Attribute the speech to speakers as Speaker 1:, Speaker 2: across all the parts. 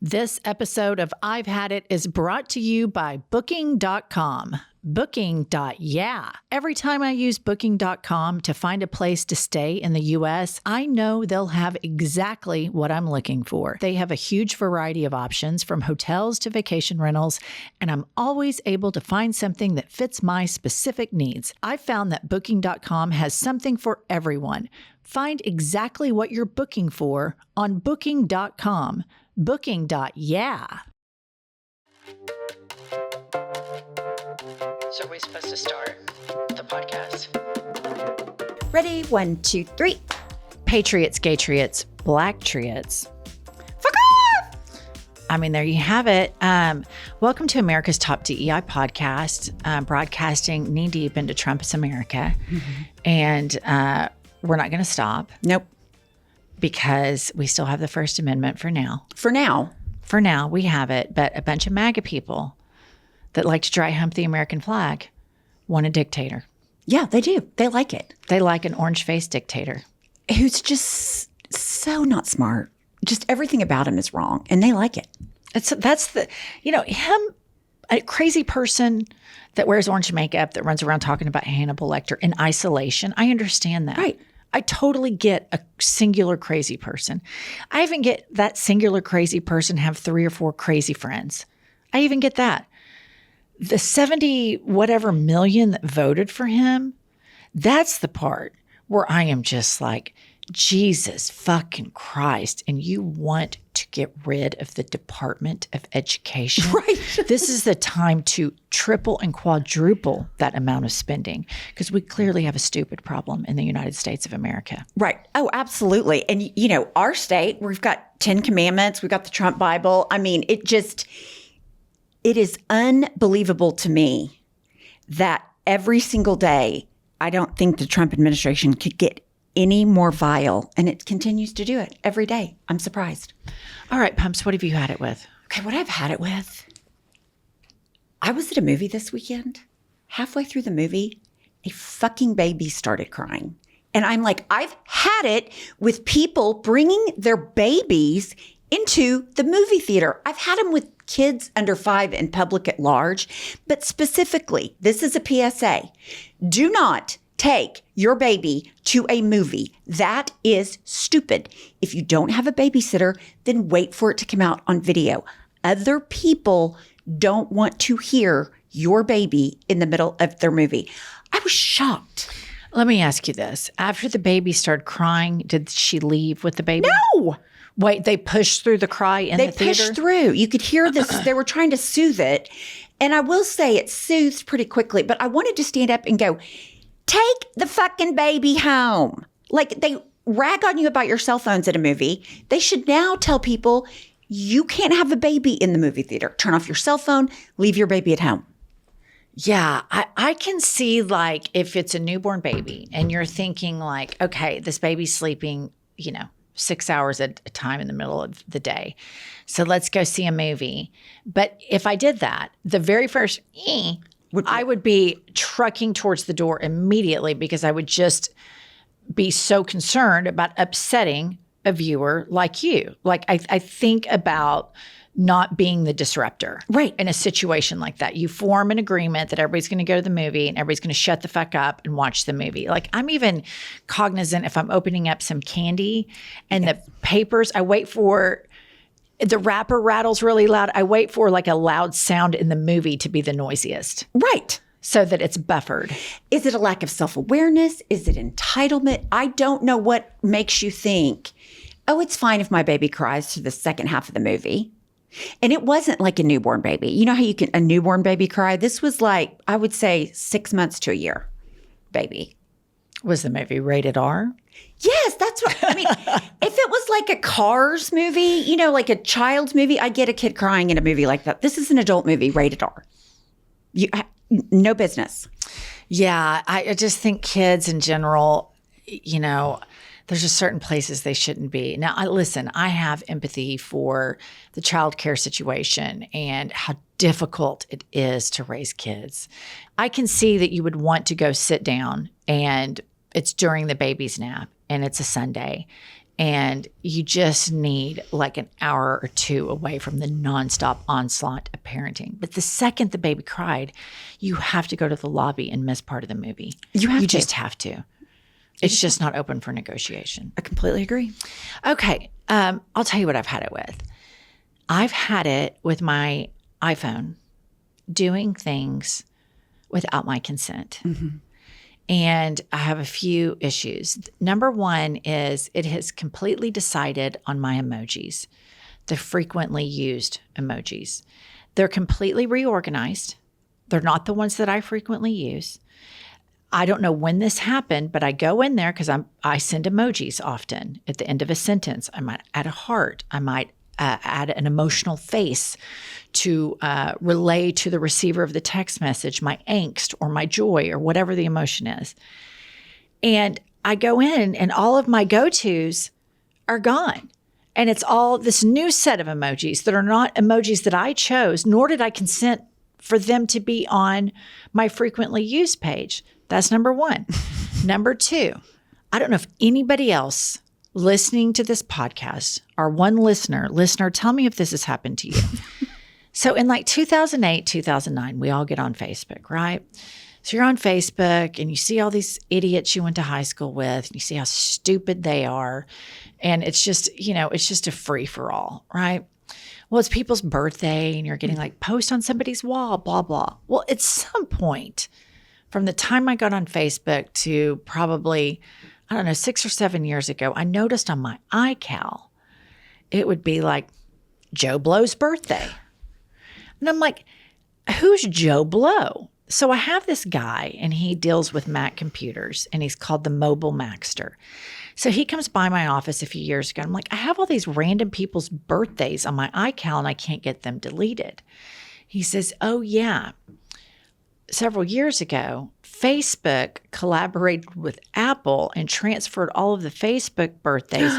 Speaker 1: This episode of I've Had It is brought to you by Booking.com. Booking.YEAH. Every time I use Booking.com to find a place to stay in the U.S., I know they'll have exactly what I'm looking for. They have a huge variety of options from hotels to vacation rentals, and I'm always able to find something that fits my specific needs. I found that Booking.com has something for everyone. Find exactly what you're booking for on Booking.com. Booking.YEAH. So are we supposed to start the podcast?
Speaker 2: Ready? 1, 2, 3.
Speaker 1: Patriots, gaytriots, blacktriots.
Speaker 2: Fuck off!
Speaker 1: I mean, there you have it. Welcome to America's Top DEI podcast, broadcasting knee deep into Trump's America. Mm-hmm. And we're not going to stop.
Speaker 2: Nope.
Speaker 1: Because we still have the First Amendment for now.
Speaker 2: For now.
Speaker 1: For now, we have it. But a bunch of MAGA people that like to dry hump the American flag want a dictator.
Speaker 2: Yeah, they do. They like it.
Speaker 1: They like an orange-faced dictator.
Speaker 2: Who's just so not smart. Just everything about him is wrong, and they like it.
Speaker 1: That's the, him, a crazy person that wears orange makeup that runs around talking about Hannibal Lecter in isolation. I understand that.
Speaker 2: Right.
Speaker 1: I totally get a singular crazy person. I even get that singular crazy person have 3 or 4 crazy friends. I even get that. The 70 whatever million that voted for him, that's the part where I am just like, Jesus fucking Christ. And you want to get rid of the Department of Education.
Speaker 2: Right.
Speaker 1: This is the time to triple and quadruple that amount of spending because we clearly have a stupid problem in the United States of America.
Speaker 2: Right. Oh, absolutely. And, our state, we've got 10 Commandments. We've got the Trump Bible. I mean, it is unbelievable to me that every single day, I don't think the Trump administration could get any more vile, and it continues to do it every day. I'm surprised.
Speaker 1: All right, Pumps, what have you had it with?
Speaker 2: Okay, what I've had it with, I was at a movie this weekend. Halfway through the movie, a fucking baby started crying. And I'm like, I've had it with people bringing their babies into the movie theater. I've had them with kids under 5 in public at large, but specifically, this is a PSA. Do not take your baby to a movie. That is stupid. If you don't have a babysitter, then wait for it to come out on video. Other people don't want to hear your baby in the middle of their movie. I was shocked.
Speaker 1: Let me ask you this. After the baby started crying, did she leave with the baby?
Speaker 2: No.
Speaker 1: Wait, they pushed through the cry in the theater?
Speaker 2: They pushed through. You could hear this. They were trying to soothe it. And I will say it soothed pretty quickly, but I wanted to stand up and go, take the fucking baby home. Like, they rag on you about your cell phones at a movie. They should now tell people you can't have a baby in the movie theater. Turn off your cell phone, leave your baby at home.
Speaker 1: Yeah, I can see, like, if it's a newborn baby and you're thinking like, okay, this baby's sleeping, 6 hours at a time in the middle of the day. So let's go see a movie. But if I did that, the very first I would be trucking towards the door immediately because I would just be so concerned about upsetting a viewer like you. Like, I think about not being the disruptor.
Speaker 2: Right.
Speaker 1: In a situation like that. You form an agreement that everybody's going to go to the movie and everybody's going to shut the fuck up and watch the movie. Like, I'm even cognizant if I'm opening up some candy and the papers, I wait for the wrapper rattles really loud. I wait for like a loud sound in the movie to be the noisiest.
Speaker 2: Right.
Speaker 1: So that it's buffered.
Speaker 2: Is it a lack of self-awareness? Is it entitlement? I don't know what makes you think, oh, it's fine if my baby cries through the second half of the movie. And it wasn't like a newborn baby. You know how a newborn baby cry? This was like, I would say 6 months to a year baby.
Speaker 1: Was the movie rated R?
Speaker 2: Yes, that's what I mean. If it was like a Cars movie, like a child's movie, I get a kid crying in a movie like that. This is an adult movie, rated R. No business.
Speaker 1: Yeah, I just think kids in general, there's just certain places they shouldn't be. Now, I have empathy for the childcare situation and how difficult it is to raise kids. I can see that you would want to go sit down and it's during the baby's nap and it's a Sunday and you just need like an hour or two away from the nonstop onslaught of parenting. But the second the baby cried, you have to go to the lobby and miss part of the movie. You just have to. It's just not open for negotiation.
Speaker 2: I completely agree.
Speaker 1: Okay. I'll tell you what I've had it with. I've had it with my iPhone doing things without my consent. Mm-hmm. And I have a few issues. Number one is it has completely decided on my emojis, the frequently used emojis. They're completely reorganized. They're not the ones that I frequently use. I don't know when this happened, but I go in there because I send emojis often. At the end of a sentence, I might add a heart. I might add an emotional face to relay to the receiver of the text message my angst or my joy or whatever the emotion is. And I go in and all of my go-tos are gone. And it's all this new set of emojis that are not emojis that I chose, nor did I consent for them to be on my frequently used page. That's number one. Number two, I don't know if anybody else listening to this podcast, our one listener, tell me if this has happened to you. So in like 2008, 2009, we all get on Facebook, right? So you're on Facebook and you see all these idiots you went to high school with, and you see how stupid they are. And it's just, it's just a free for all, right? Well, it's people's birthday and you're getting like post on somebody's wall, blah, blah. Well, at some point from the time I got on Facebook to probably, 6 or 7 years ago, I noticed on my iCal, it would be like Joe Blow's birthday. And I'm like, who's Joe Blow? So I have this guy and he deals with Mac computers and he's called the Mobile Maxter. So he comes by my office a few years ago. I'm like, I have all these random people's birthdays on my iCal and I can't get them deleted. He says, oh yeah. Several years ago, Facebook collaborated with Apple and transferred all of the Facebook birthdays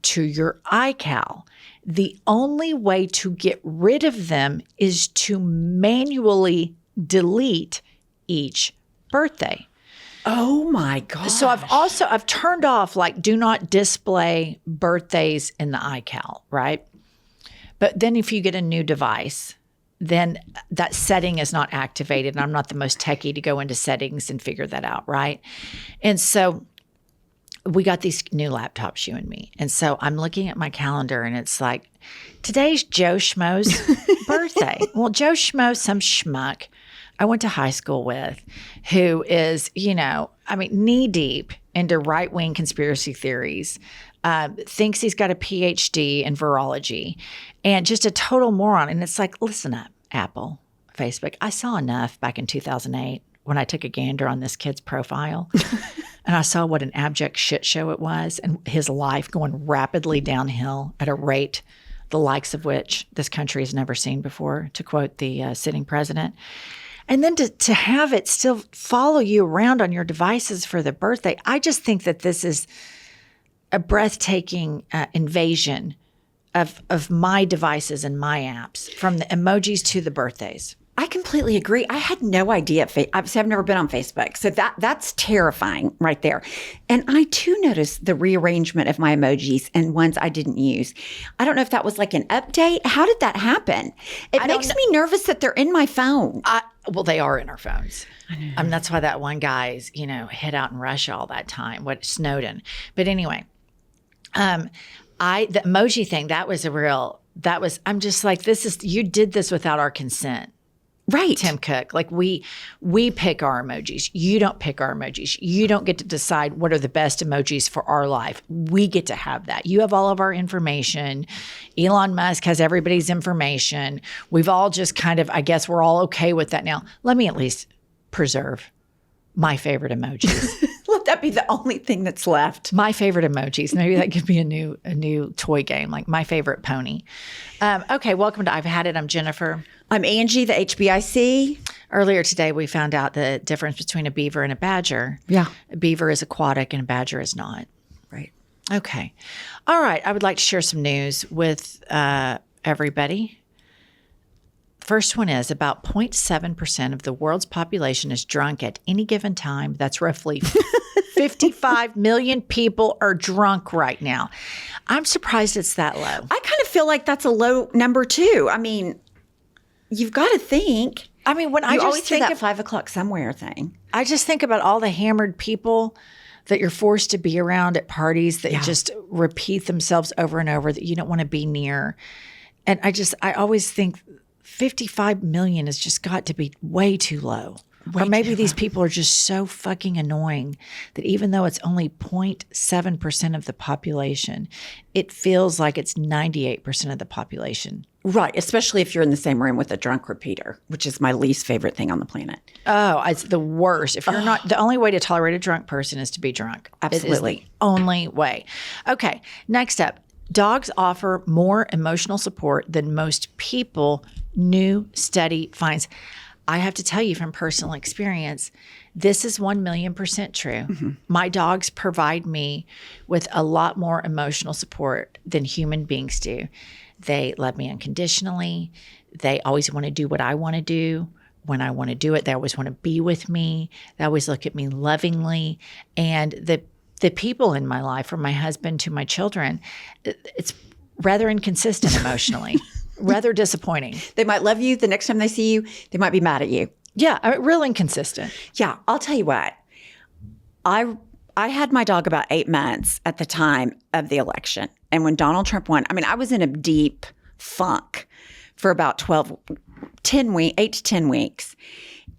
Speaker 1: to your iCal. The only way to get rid of them is to manually delete each birthday.
Speaker 2: Oh my gosh.
Speaker 1: So I've turned off like do not display birthdays in the iCal, right? But then if you get a new device, then that setting is not activated. And I'm not the most techie to go into settings and figure that out, right? And so we got these new laptops, you and me. And so I'm looking at my calendar and it's like, today's Joe Schmo's birthday. Well, Joe Schmo, some schmuck I went to high school with who is, knee deep into right-wing conspiracy theories, thinks he's got a PhD in virology and just a total moron. And it's like, listen up, Apple, Facebook. I saw enough back in 2008 when I took a gander on this kid's profile and I saw what an abject shit show it was and his life going rapidly downhill at a rate the likes of which this country has never seen before, to quote the sitting president. And then to have it still follow you around on your devices for the birthday, I just think that this is a breathtaking invasion of my devices and my apps, from the emojis to the birthdays.
Speaker 2: I completely agree. I had no idea. I've never been on Facebook. So that's terrifying right there. And I too noticed the rearrangement of my emojis and ones I didn't use. I don't know if that was like an update. How did that happen? It makes me nervous that they're in my phone.
Speaker 1: Well, they are in our phones. I mean, that's why that one guy's, hid out in Russia all that time, Snowden. But anyway, the emoji thing, I'm just like, you did this without our consent.
Speaker 2: Right.
Speaker 1: Tim Cook. Like we pick our emojis. You don't pick our emojis. You don't get to decide what are the best emojis for our life. We get to have that. You have all of our information. Elon Musk has everybody's information. We've all just kind of, I guess we're all okay with that now. Let me at least preserve my favorite emojis.
Speaker 2: Let that be the only thing that's left.
Speaker 1: My favorite emojis. Maybe that could be a new toy game, like my favorite pony. Okay, welcome to I've Had It. I'm Jennifer.
Speaker 2: I'm Angie, the HBIC.
Speaker 1: Earlier today, we found out the difference between a beaver and a badger.
Speaker 2: Yeah.
Speaker 1: A beaver is aquatic and a badger is not.
Speaker 2: Right.
Speaker 1: Okay. All right. I would like to share some news with everybody. First one is about 0.7% of the world's population is drunk at any given time. That's roughly 55 million people are drunk right now. I'm surprised it's that low.
Speaker 2: I kind of feel like that's a low number too. I mean, you've got to think.
Speaker 1: I mean, when
Speaker 2: You
Speaker 1: I just
Speaker 2: always hear
Speaker 1: think
Speaker 2: that
Speaker 1: of
Speaker 2: 5 o'clock somewhere thing.
Speaker 1: I just think about all the hammered people that you're forced to be around at parties that just repeat themselves over and over that you don't want to be near. And I always think 55 million has just got to be way too low. Or maybe these people are just so fucking annoying that even though it's only 0.7% of the population, it feels like it's 98% of the population.
Speaker 2: Right, especially if you're in the same room with a drunk repeater, which is my least favorite thing on the planet.
Speaker 1: Oh, it's the worst. If you're not, the only way to tolerate a drunk person is to be drunk.
Speaker 2: Absolutely.
Speaker 1: It is the only way. Okay, next up. Dogs offer more emotional support than most people, new study finds. I have to tell you from personal experience, this is 1,000,000% true. Mm-hmm. My dogs provide me with a lot more emotional support than human beings do. They love me unconditionally. They always want to do what I want to do. When I want to do it, they always want to be with me. They always look at me lovingly. And the people in my life, from my husband to my children, it's rather inconsistent emotionally. Rather disappointing.
Speaker 2: They might love you. The next time they see you, they might be mad at you.
Speaker 1: Yeah, real inconsistent.
Speaker 2: Yeah, I'll tell you what. I had my dog about 8 months at the time of the election. And when Donald Trump won, I mean, I was in a deep funk for about 8 to 10 weeks.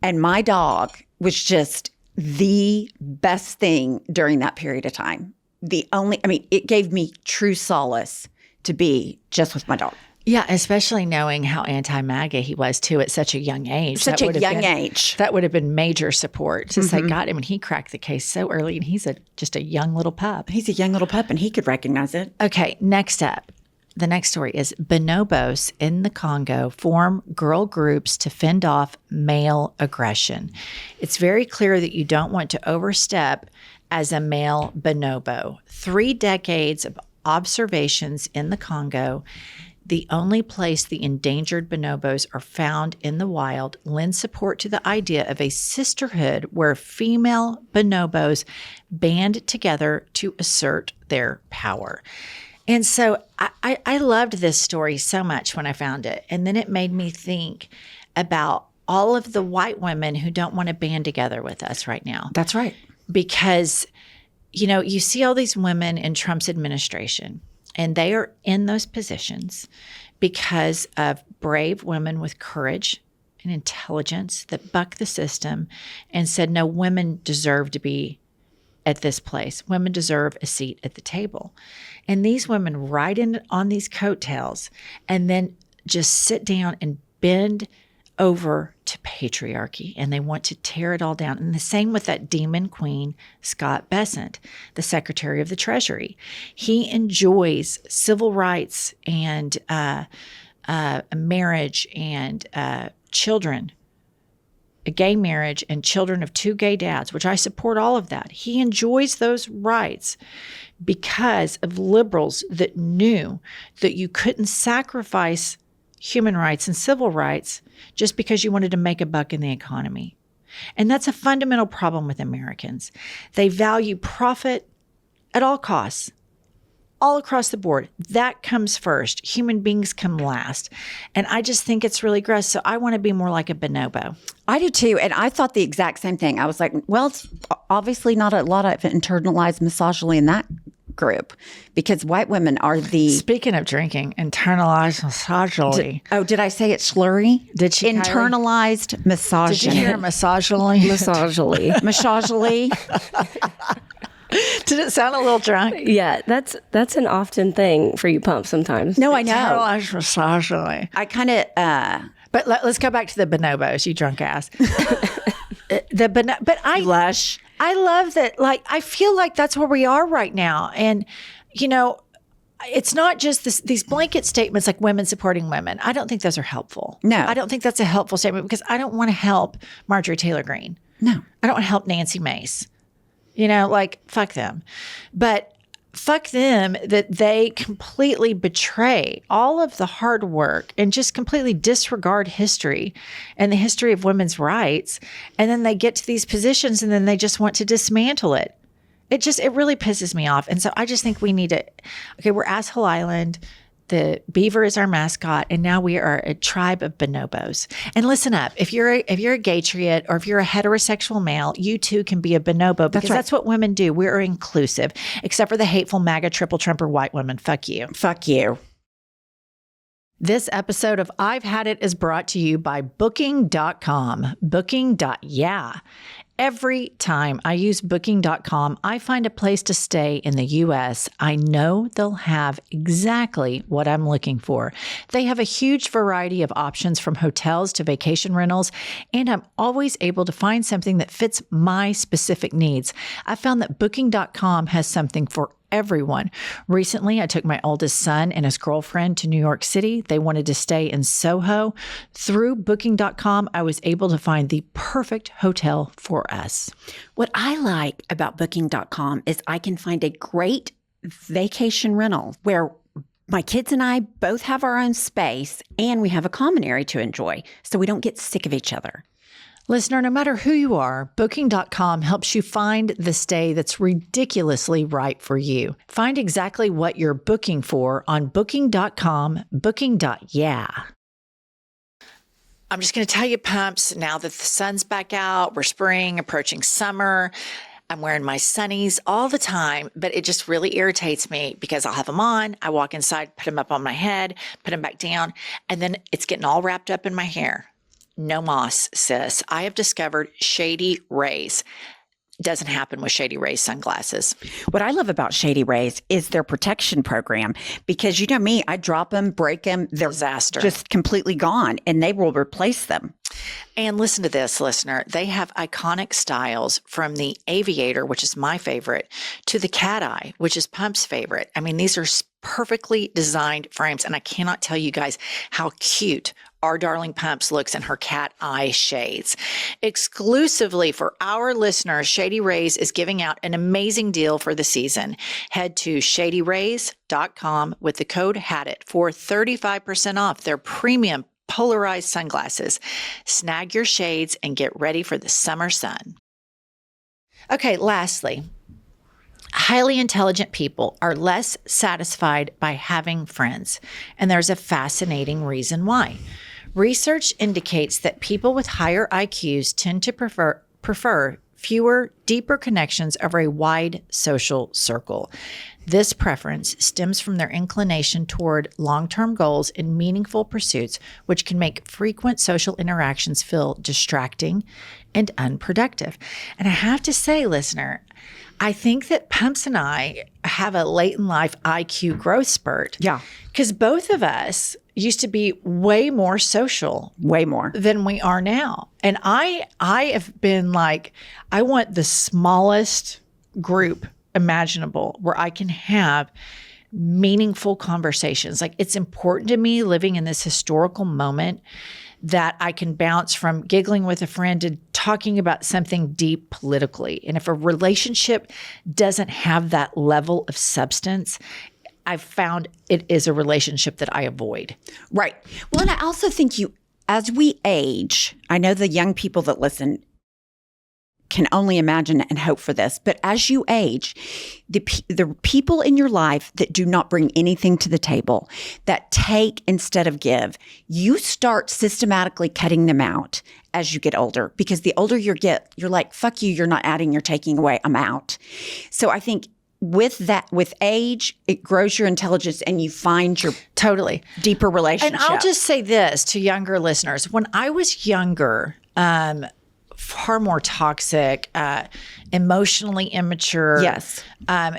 Speaker 2: And my dog was just the best thing during that period of time. It gave me true solace to be just with my dog.
Speaker 1: Yeah, especially knowing how anti-MAGA he was too at such a young age.
Speaker 2: Such a young age.
Speaker 1: That would have been major support to say, God, I mean, he cracked the case so early and he's just a young little pup.
Speaker 2: He's a young little pup and he could recognize it.
Speaker 1: Okay, next up. The next story is bonobos in the Congo form girl groups to fend off male aggression. It's very clear that you don't want to overstep as a male bonobo. 3 decades of observations in the Congo, the only place the endangered bonobos are found in the wild, lends support to the idea of a sisterhood where female bonobos band together to assert their power. And so I loved this story so much when I found it. And then it made me think about all of the white women who don't want to band together with us right now.
Speaker 2: That's right.
Speaker 1: Because, you see all these women in Trump's administration, and they are in those positions because of brave women with courage and intelligence that bucked the system and said, no, women deserve to be at this place. Women deserve a seat at the table. And these women ride in on these coattails and then just sit down and bend over to patriarchy, and they want to tear it all down. And the same with that demon queen, Scott Bessent, the Secretary of the Treasury. He enjoys civil rights and marriage and children, a gay marriage and children of 2 gay dads, which I support all of that. He enjoys those rights because of liberals that knew that you couldn't sacrifice human rights and civil rights just because you wanted to make a buck in the economy. And that's a fundamental problem with Americans. They value profit at all costs, all across the board. That comes first. Human beings come last. And I just think it's really gross. So I want to be more like a bonobo.
Speaker 2: I do too. And I thought the exact same thing. I was like, well, it's obviously not a lot of internalized misogyny in that group, because white women are the...
Speaker 1: Speaking of drinking, internalized misogyny.
Speaker 2: Did I say it slurry?
Speaker 1: Did she?
Speaker 2: Internalized misogyny.
Speaker 1: Did you hear misogyny?
Speaker 2: Misogyny. Misogyny.
Speaker 1: Did it sound a little drunk?
Speaker 3: Yeah, that's an often thing for you pumps sometimes.
Speaker 2: No, I know.
Speaker 1: Internalized misogyny.
Speaker 2: I kind of...
Speaker 1: But let's go back to the bonobos, you drunk ass. But I...
Speaker 2: Lush.
Speaker 1: I love that. Like, I feel like that's where we are right now. And, it's not just these blanket statements like women supporting women. I don't think those are helpful.
Speaker 2: No.
Speaker 1: I don't think that's a helpful statement because I don't want to help Marjorie Taylor Greene.
Speaker 2: No.
Speaker 1: I don't want to help Nancy Mace. Fuck them. But fuck them that they completely betray all of the hard work and just completely disregard history and the history of women's rights. And then they get to these positions and then they just want to dismantle it. It really pisses me off. And so I just think we need to, okay, we're Asshole Island. The beaver is our mascot, and now we are a tribe of bonobos. And listen up, if you're a gaytriot or if you're a heterosexual male, you too can be a bonobo because that's what women do. We're inclusive, except for the hateful MAGA triple Trumper white women. Fuck you.
Speaker 2: Fuck you.
Speaker 1: This episode of I've Had It is brought to you by Booking.com. Booking.YEAH. Every time I use Booking.com, I find a place to stay in the U.S. I know they'll have exactly what I'm looking for. They have a huge variety of options from hotels to vacation rentals, and I'm always able to find something that fits my specific needs. I found that Booking.com has something for everyone. Recently, I took my oldest son and his girlfriend to New York City. They wanted to stay in Soho. Through Booking.com, I was able to find the perfect hotel for us.
Speaker 2: What I like about Booking.com is I can find a great vacation rental where my kids and I both have our own space and we have a common area to enjoy, so we don't get sick of each other.
Speaker 1: Listener, no matter who you are, Booking.com helps you find the stay that's ridiculously right for you. Find exactly what you're booking for on Booking.com, Booking.YEAH. I'm just going to tell you, pumps, now that the sun's back out, we're spring, approaching summer. I'm wearing my sunnies all the time, but it just really irritates me because I'll have them on. I walk inside, put them up on my head, put them back down, and then it's getting all wrapped up in my hair. No moss, sis. I have discovered Shady Rays. Doesn't happen with Shady Rays sunglasses.
Speaker 2: What I love about Shady Rays is their protection program because you know me, I drop them, break them, they're
Speaker 1: Disaster.
Speaker 2: just completely gone and they will replace them.
Speaker 1: And listen to this, listener. They have iconic styles from the Aviator, which is my favorite, to the Cat Eye, which is Pump's favorite. I mean, these are perfectly designed frames, and I cannot tell you guys how cute our darling Pumps looks in her cat eye shades. Exclusively for our listeners, Shady Rays is giving out an amazing deal for the season. Head to shadyrays.com with the code HADIT for 35% off their premium polarized sunglasses. Snag your shades and get ready for the summer sun. Okay, lastly, highly intelligent people are less satisfied by having friends, and there's a fascinating reason why. Research indicates that people with higher IQs tend to prefer fewer, deeper connections over a wide social circle. This preference stems from their inclination toward long-term goals and meaningful pursuits, which can make frequent social interactions feel distracting and unproductive. And I have to say, listener, I think that Pumps and I have a late in life IQ growth spurt.
Speaker 2: Yeah.
Speaker 1: Because both of us used to be way more social.
Speaker 2: Way more.
Speaker 1: Than we are now. And I have been like, I want the smallest group imaginable where I can have meaningful conversations. Like, it's important to me living in this historical moment that I can bounce from giggling with a friend to talking about something deep politically. And if a relationship doesn't have that level of substance, I've found it is a relationship that I avoid.
Speaker 2: Right. Well, and I also think as we age, I know the young people that listen can only imagine and hope for this, but as you age, the people in your life that do not bring anything to the table, that take instead of give, you start systematically cutting them out as you get older, because the older you get, you're like, fuck you, you're not adding, you're taking away, I'm out. So I think with age, it grows your intelligence and you find your
Speaker 1: totally
Speaker 2: deeper relationship.
Speaker 1: And I'll just say this to younger listeners. When I was younger, far more toxic, emotionally immature.
Speaker 2: Yes.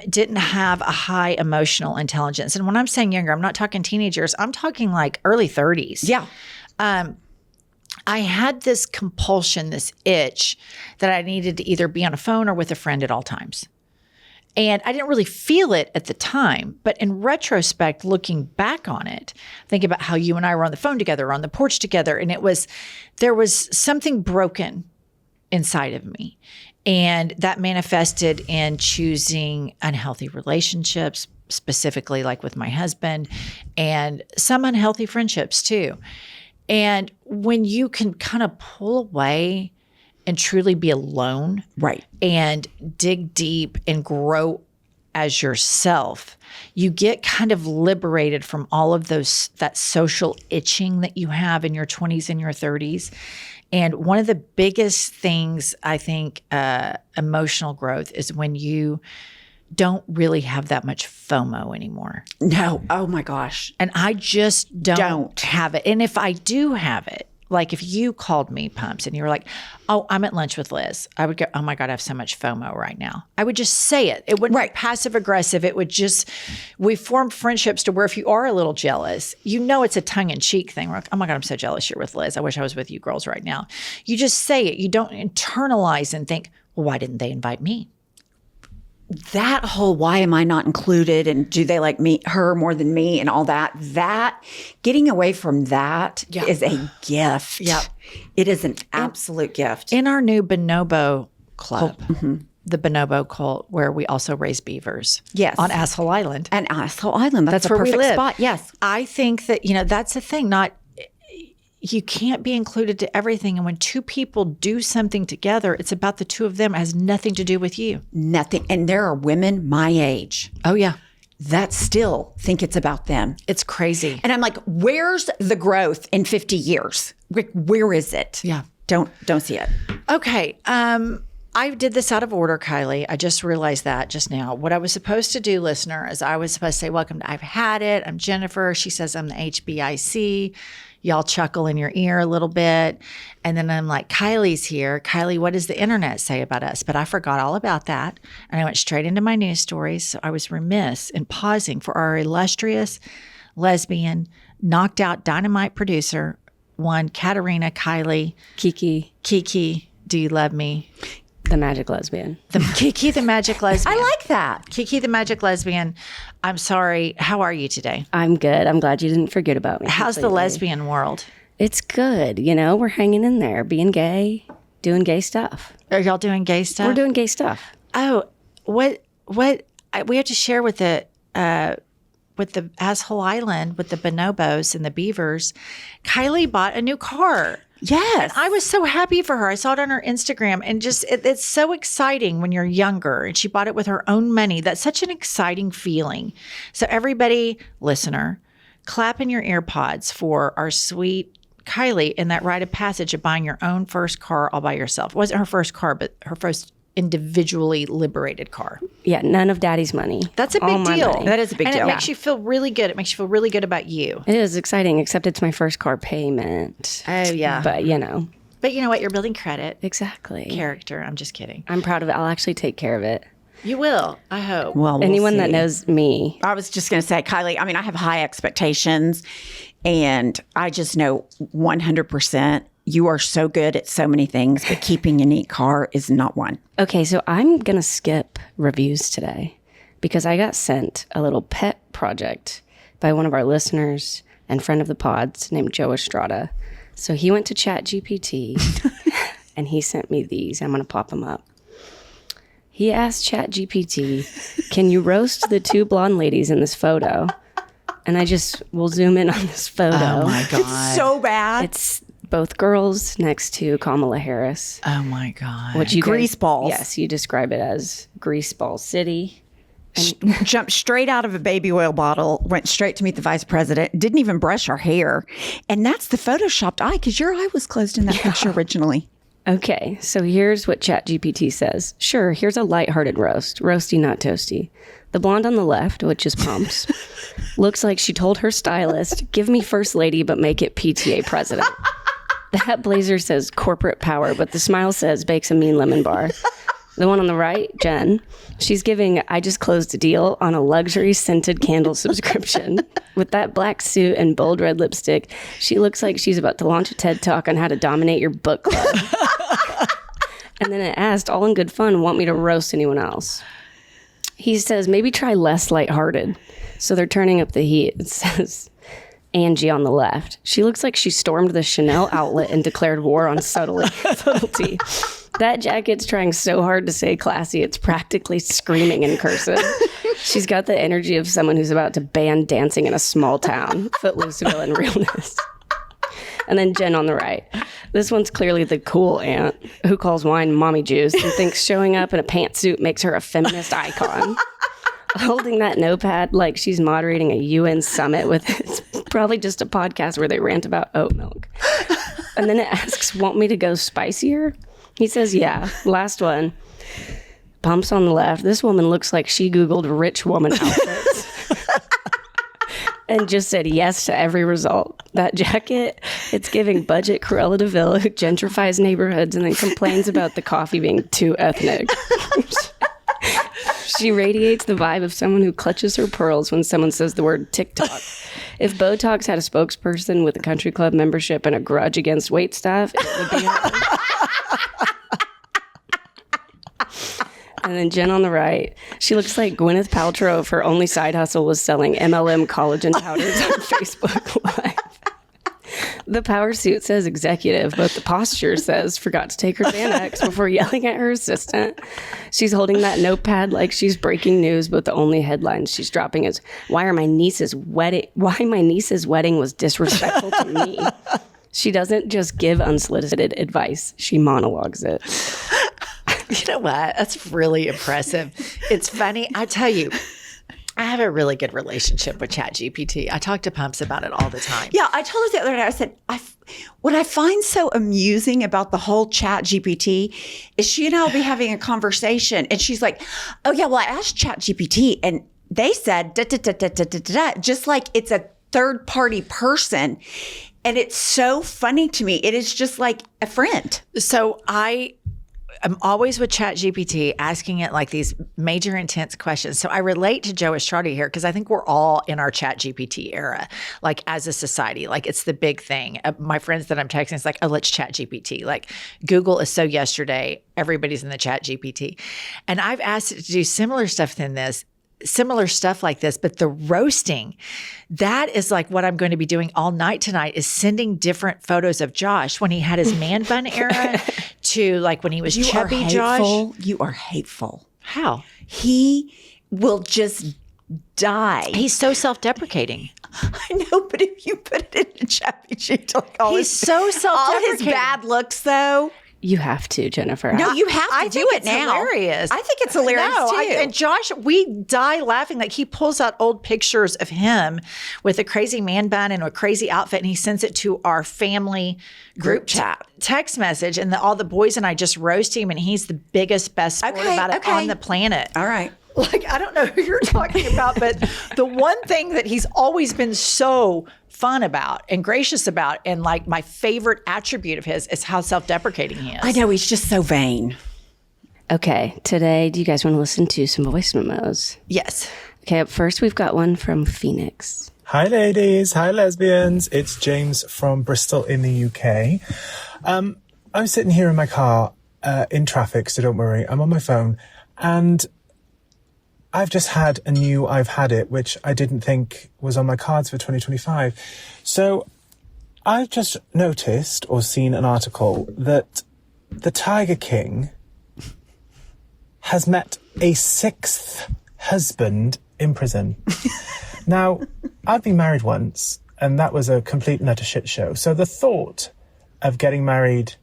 Speaker 1: Didn't have a high emotional intelligence. And when I'm saying younger, I'm not talking teenagers. I'm talking like early 30s.
Speaker 2: Yeah.
Speaker 1: I had this compulsion, this itch that I needed to either be on a phone or with a friend at all times. And I didn't really feel it at the time, but in retrospect, looking back on it, think about how you and I were on the phone together, on the porch together, and there was something broken inside of me. And that manifested in choosing unhealthy relationships, specifically like with my husband, and some unhealthy friendships too. And when you can kind of pull away and truly be alone.
Speaker 2: Right.
Speaker 1: And dig deep and grow as yourself, you get kind of liberated from all of that social itching that you have in your 20s and your 30s. And one of the biggest things, I think, emotional growth is when you don't really have that much FOMO anymore.
Speaker 2: No. Oh my gosh.
Speaker 1: And I just don't have it. And if I do have it, like if you called me, Pumps, and you were like, oh, I'm at lunch with Liz, I would go, oh my God, I have so much FOMO right now. I would just say it. It wouldn't be passive aggressive. It would just, we form friendships to where if you are a little jealous, you know it's a tongue in cheek thing. We're like, oh my God, I'm so jealous you're with Liz. I wish I was with you girls right now. You just say it. You don't internalize and think, well, why didn't they invite me?
Speaker 2: That whole why am I not included and do they like her more than me and all that, getting away from that is a gift.
Speaker 1: Yeah.
Speaker 2: It is an absolute gift.
Speaker 1: In our new Bonobo club, the Bonobo cult, where we also raise beavers.
Speaker 2: Yes.
Speaker 1: On Asshole Island.
Speaker 2: And Asshole Island. That's a
Speaker 1: where
Speaker 2: perfect
Speaker 1: we live.
Speaker 2: spot. Yes.
Speaker 1: I think that, that's the thing. You can't be included to everything. And when two people do something together, it's about the two of them. It has nothing to do with you.
Speaker 2: Nothing. And there are women my age.
Speaker 1: Oh, yeah.
Speaker 2: That still think it's about them.
Speaker 1: It's crazy.
Speaker 2: And I'm like, where's the growth in 50 years? Where is it?
Speaker 1: Yeah.
Speaker 2: Don't see it.
Speaker 1: Okay. I did this out of order, Kylie. I just realized that just now. What I was supposed to do, listener, is I was supposed to say, welcome to I've Had It. I'm Jennifer. She says I'm the HBIC. Y'all chuckle in your ear a little bit. And then I'm like, Kylie's here. Kylie, what does the internet say about us? But I forgot all about that. And I went straight into my news stories. So I was remiss in pausing for our illustrious lesbian, knocked out dynamite producer, one Katerina, Kylie. Kiki, do you love me?
Speaker 3: The magic lesbian.
Speaker 1: Kiki, the magic lesbian.
Speaker 2: I like that.
Speaker 1: Kiki, the magic lesbian. I'm sorry. How are you today?
Speaker 3: I'm good. I'm glad you didn't forget about me.
Speaker 1: How's the lesbian world?
Speaker 3: It's good. We're hanging in there, being gay, doing gay stuff.
Speaker 1: Are y'all doing gay stuff?
Speaker 3: We're doing gay stuff.
Speaker 1: Oh, what we have to share with the Asshole Island, with the bonobos and the beavers. Kylie bought a new car.
Speaker 2: Yes.
Speaker 1: And I was so happy for her. I saw it on her Instagram, and just it's so exciting when you're younger, and she bought it with her own money. That's such an exciting feeling. So everybody, listener, clap in your earpods for our sweet Kylie in that rite of passage of buying your own first car all by yourself. It wasn't her first car, but her first individually liberated car.
Speaker 3: Yeah, none of daddy's money.
Speaker 1: That's a big deal.
Speaker 3: Money.
Speaker 2: That is a big deal.
Speaker 1: And it makes you feel really good. It makes you feel really good about you.
Speaker 3: It is exciting, except it's my first car payment.
Speaker 1: Oh, yeah.
Speaker 3: But,
Speaker 1: But you know what? You're building credit.
Speaker 3: Exactly.
Speaker 1: Character. I'm just kidding.
Speaker 3: I'm proud of it. I'll actually take care of it.
Speaker 1: You will, I hope.
Speaker 2: Well,
Speaker 3: anyone that knows me.
Speaker 2: I was just going to say, Kylie, I have high expectations, and I just know 100% you are so good at so many things, but keeping a neat car is not one.
Speaker 3: Okay, so I'm going to skip reviews today because I got sent a little pet project by one of our listeners and friend of the pods named Joe Estrada. So he went to ChatGPT and he sent me these. I'm going to pop them up. He asked ChatGPT, can you roast the two blonde ladies in this photo? And we'll zoom in on this photo.
Speaker 1: Oh my God.
Speaker 2: It's so bad.
Speaker 3: It's both girls next to Kamala Harris.
Speaker 1: Oh my God.
Speaker 3: Which you
Speaker 2: Greaseballs.
Speaker 3: Yes, you describe it as Greaseball City.
Speaker 2: Jumped straight out of a baby oil bottle, went straight to meet the vice president, didn't even brush her hair. And that's the photoshopped eye, because your eye was closed in that picture originally.
Speaker 3: Okay, so here's what ChatGPT says. Sure, here's a lighthearted roast. Roasty, not toasty. The blonde on the left, which is Pumps, looks like she told her stylist, give me first lady, but make it PTA president. That blazer says corporate power, but the smile says bakes a mean lemon bar. The one on the right, Jen, she's giving I just closed a deal on a luxury scented candle subscription. With that black suit and bold red lipstick, she looks like she's about to launch a TED Talk on how to dominate your book club. And then it asked, all in good fun, want me to roast anyone else? He says, maybe try less lighthearted. So they're turning up the heat. It says, Angie on the left. She looks like she stormed the Chanel outlet and declared war on subtlety. That jacket's trying so hard to say classy, it's practically screaming in cursive. She's got the energy of someone who's about to ban dancing in a small town. Footloose villain realness. And then Jen on the right. This one's clearly the cool aunt who calls wine mommy juice and thinks showing up in a pantsuit makes her a feminist icon. Holding that notepad like she's moderating a UN summit with it's probably just a podcast where they rant about oat milk. And then it asks, want me to go spicier? He says, yeah. Last one. Pumps on the left. This woman looks like she Googled rich woman outfits. And just said yes to every result. That jacket, it's giving budget Cruella de Vil who gentrifies neighborhoods and then complains about the coffee being too ethnic. She radiates the vibe of someone who clutches her pearls when someone says the word TikTok. If Botox had a spokesperson with a country club membership and a grudge against wait staff, it would be her. And then Jen on the right, she looks like Gwyneth Paltrow if her only side hustle was selling MLM collagen powders on Facebook Live. The power suit says executive, but the posture says forgot to take her Xanax before yelling at her assistant. She's holding that notepad like she's breaking news, but the only headlines she's dropping is, why my niece's wedding was disrespectful to me. She doesn't just give unsolicited advice, she monologues it.
Speaker 1: You know what? That's really impressive. It's funny. I tell you, I have a really good relationship with ChatGPT. I talk to Pumps about it all the time.
Speaker 2: Yeah, I told her the other day, I said, what I find so amusing about the whole ChatGPT is she and I will be having a conversation and she's like, oh yeah, well I asked ChatGPT and they said da, da, da, da, da, da, da, just like it's a third party person. And it's so funny to me. It is just like a friend.
Speaker 1: So I'm always with ChatGPT asking it like these major intense questions. So I relate to Joe Estrada here because I think we're all in our ChatGPT era, like as a society, like it's the big thing. My friends that I'm texting, it's like, oh, let's ChatGPT. Like Google is so yesterday, everybody's in the ChatGPT. And I've asked it to do similar stuff like this, but the roasting, that is like what I'm going to be doing all night tonight is sending different photos of Josh when he had his man bun era to like when he was chubby Josh.
Speaker 2: You are hateful.
Speaker 1: How?
Speaker 2: He will just die.
Speaker 1: He's so self-deprecating.
Speaker 2: I know, but if you put it in ChatGPT,
Speaker 1: he's so self-deprecating.
Speaker 2: All his bad looks though.
Speaker 3: You have to, Jennifer.
Speaker 2: No, you have to do it now.
Speaker 1: Hilarious.
Speaker 2: I think it's hilarious too.
Speaker 1: And Josh, we die laughing. Like he pulls out old pictures of him with a crazy man bun and a crazy outfit, and he sends it to our family group chat text message. And all the boys and I just roast him, and he's the biggest, best sport about it on the planet.
Speaker 2: All right.
Speaker 1: Like, I don't know who you're talking about, but the one thing that he's always been so fun about and gracious about, and like my favorite attribute of his is how self-deprecating he is.
Speaker 2: I know, he's just so vain.
Speaker 3: Okay, today, do you guys want to listen to some voice memos?
Speaker 1: Yes.
Speaker 3: Okay, up first, we've got one from Phoenix.
Speaker 4: Hi, ladies. Hi, lesbians. It's James from Bristol in the UK. I'm sitting here in my car in traffic, so don't worry. I'm on my phone, and I've just had a new I've had it, which I didn't think was on my cards for 2025. So I've just noticed or seen an article that the Tiger King has met a sixth husband in prison. Now, I've been married once, and that was a complete and utter shit show. So the thought of getting married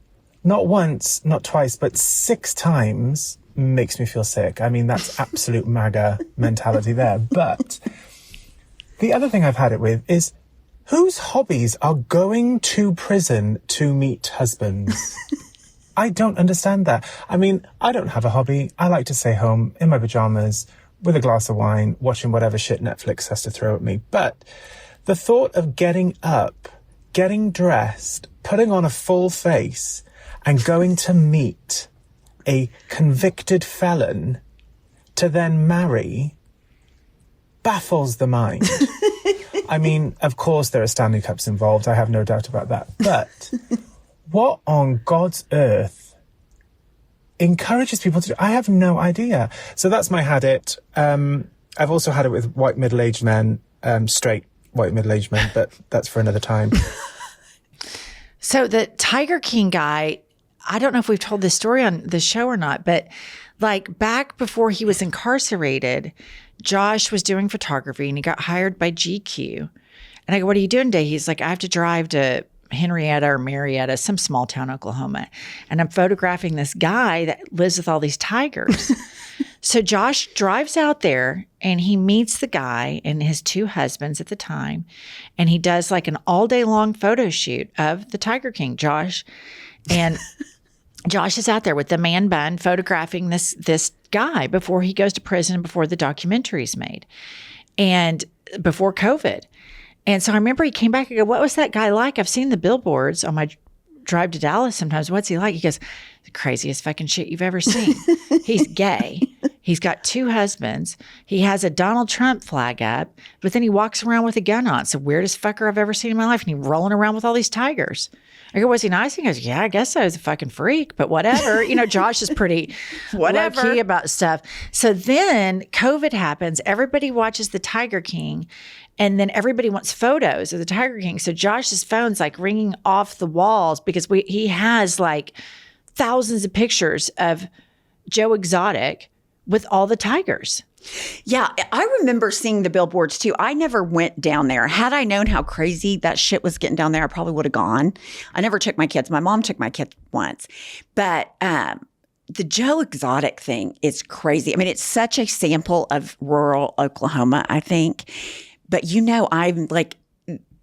Speaker 4: not once, not twice, but 6 times makes me feel sick. I mean, that's absolute MAGA mentality there. But the other thing I've had it with is whose hobbies are going to prison to meet husbands? I don't understand that. I mean, I don't have a hobby. I like to stay home in my pajamas with a glass of wine, watching whatever shit Netflix has to throw at me. But the thought of getting up, getting dressed, putting on a full face, and going to meet a convicted felon to then marry baffles the mind. I mean, of course there are Stanley Cups involved. I have no doubt about that. But what on God's earth encourages people to do? I have no idea. So that's my had it. I've also had it with white middle-aged men, straight white middle-aged men, but that's for another time.
Speaker 1: So the Tiger King guy, I don't know if we've told this story on the show or not, but like back before he was incarcerated, Josh was doing photography and he got hired by GQ. And I go, what are you doing today? He's like, I have to drive to Henrietta or Marietta, some small town, Oklahoma. And I'm photographing this guy that lives with all these tigers. So Josh drives out there and he meets the guy and his 2 husbands at the time. And he does like an all day long photo shoot of the Tiger King, Josh. And Josh is out there with the man bun photographing this guy before he goes to prison, before the documentary's made, and before COVID. And so I remember he came back and go, "What was that guy like? I've seen the billboards on my drive to Dallas sometimes. What's he like?" He goes, "The craziest fucking shit you've ever seen. He's gay. He's got 2 husbands. He has a Donald Trump flag up, but then he walks around with a gun on. It's the weirdest fucker I've ever seen in my life. And he's rolling around with all these tigers." I go, "Was he nice?" He goes, "Yeah, I guess I was a fucking freak, but whatever." You know, Josh is pretty low-key about stuff. So then COVID happens. Everybody watches the Tiger King. And then everybody wants photos of the Tiger King. So Josh's phone's like ringing off the walls because he has like thousands of pictures of Joe Exotic with all the tigers.
Speaker 2: Yeah, I remember seeing the billboards too. I never went down there. Had I known how crazy that shit was getting down there, I probably would have gone. I never took my kids. My mom took my kids once. But the Joe Exotic thing is crazy. I mean, it's such a sample of rural Oklahoma, I think. But I'm like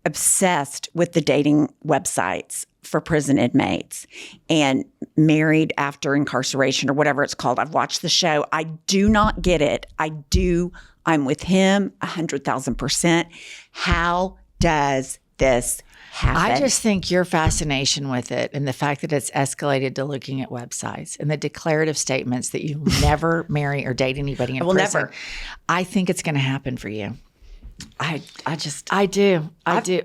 Speaker 2: obsessed with the dating websites for prison inmates and married after incarceration or whatever it's called. I've watched the show. I do not get it. I'm with him 100,000%. How does this happen?
Speaker 1: I just think your fascination with it and the fact that it's escalated to looking at websites and the declarative statements that you never marry or date anybody in prison.
Speaker 2: Never.
Speaker 1: I think it's going to happen for you. I do.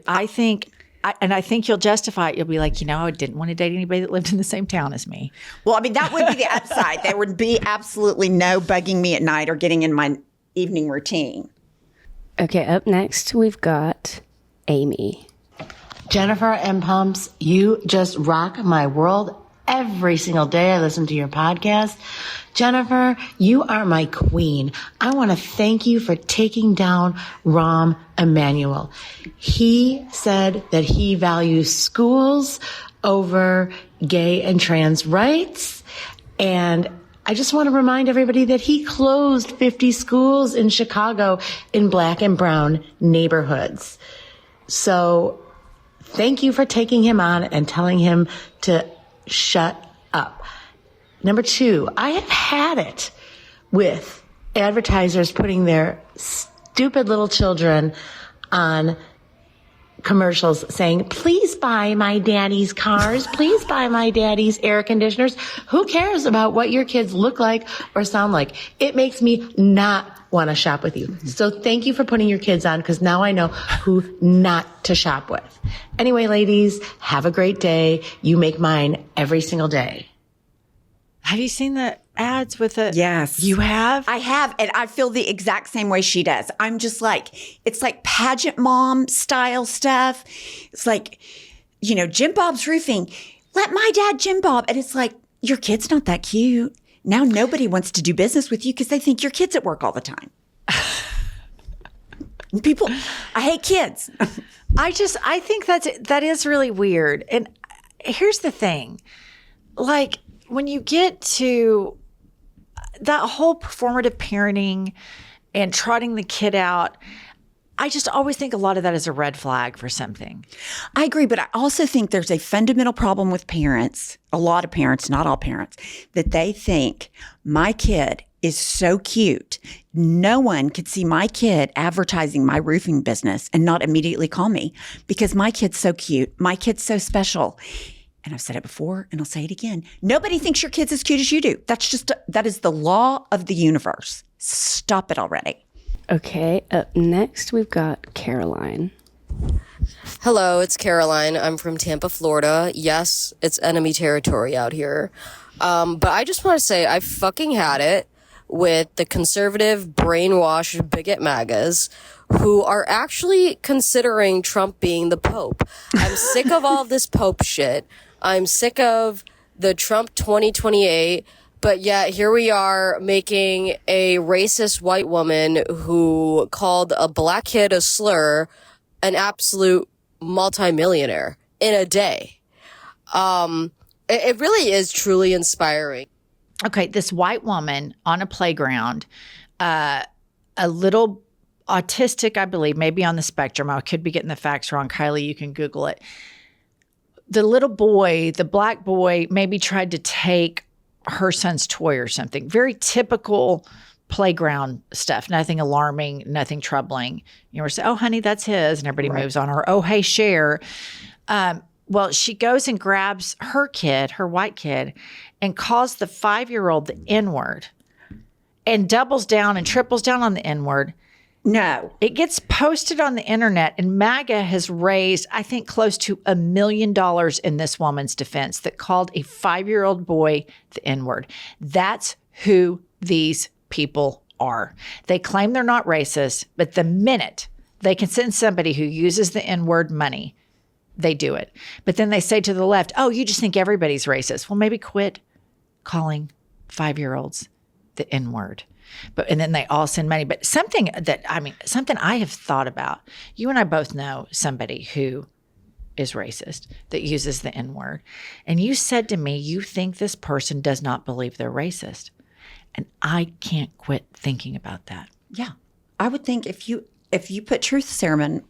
Speaker 1: I think you'll justify it. You'll be like, I didn't want to date anybody that lived in the same town as me.
Speaker 2: Well, I mean, that would be the upside. There would be absolutely no bugging me at night or getting in my evening routine.
Speaker 3: Okay, up next, we've got Amy.
Speaker 5: Jennifer M. Pumps, you just rock my world. Every single day I listen to your podcast. Jennifer, you are my queen. I want to thank you for taking down Rahm Emanuel. He said that he values schools over gay and trans rights. And I just want to remind everybody that he closed 50 schools in Chicago in Black and brown neighborhoods. So thank you for taking him on and telling him to shut up. Number 2, I have had it with advertisers putting their stupid little children on commercials saying, "Please buy my daddy's cars. Please buy my daddy's air conditioners." Who cares about what your kids look like or sound like? It makes me not want to shop with you. So thank you for putting your kids on, because now I know who not to shop with. Anyway, ladies, have a great day. You make mine every single day.
Speaker 1: Have you seen the ads with it?
Speaker 2: Yes.
Speaker 1: You have?
Speaker 2: I have, and I feel the exact same way she does. I'm just like, it's like pageant mom style stuff. It's like, Jim Bob's roofing. Let my dad Jim Bob. And it's like, your kid's not that cute. Now nobody wants to do business with you because they think your kid's at work all the time. I hate kids.
Speaker 1: I think that is really weird. And here's the thing. Like, when you get to that whole performative parenting and trotting the kid out, I just always think a lot of that is a red flag for something.
Speaker 2: I agree, but I also think there's a fundamental problem with parents, a lot of parents, not all parents, that they think my kid is so cute. No one could see my kid advertising my roofing business and not immediately call me because my kid's so cute. My kid's so special. And I've said it before and I'll say it again. Nobody thinks your kid's as cute as you do. That is the law of the universe. Stop it already.
Speaker 3: Okay, up next, we've got Caroline.
Speaker 6: Hello, it's Caroline. I'm from Tampa, Florida. Yes, it's enemy territory out here. But I just want to say I fucking had it with the conservative, brainwashed, bigot MAGAs who are actually considering Trump being the Pope. I'm sick of all this Pope shit. I'm sick of the Trump 2028, but yet here we are making a racist white woman who called a black kid a slur an absolute multimillionaire. in a day. It really is truly inspiring.
Speaker 1: Okay, this white woman on a playground, a little autistic, I believe, maybe on the spectrum. I could be getting the facts wrong. Kylie, you can Google it. The little boy, the black boy, maybe tried to take her son's toy or something. Very typical playground stuff. Nothing alarming, nothing troubling. You know, say, "Oh, honey, that's his," and everybody moves on. Or, "Oh, hey, share." Well, she goes and grabs her kid, her white kid, and calls the 5-year-old the N-word, and doubles down and triples down on the N-word.
Speaker 2: No.
Speaker 1: It gets posted on the internet, and MAGA has raised, I think, close to $1 million in this woman's defense that called a 5-year-old boy the N-word. That's who these people are. They claim they're not racist, but the minute they can send somebody who uses the N-word money, they do it. But then they say to the left, "Oh, you just think everybody's racist." Well, maybe quit calling 5-year-olds the N-word. And then they all send money. But something I have thought about. You and I both know somebody who is racist that uses the N-word. And you said to me, you think this person does not believe they're racist. And I can't quit thinking about that.
Speaker 2: Yeah. I would think if you put truth serum,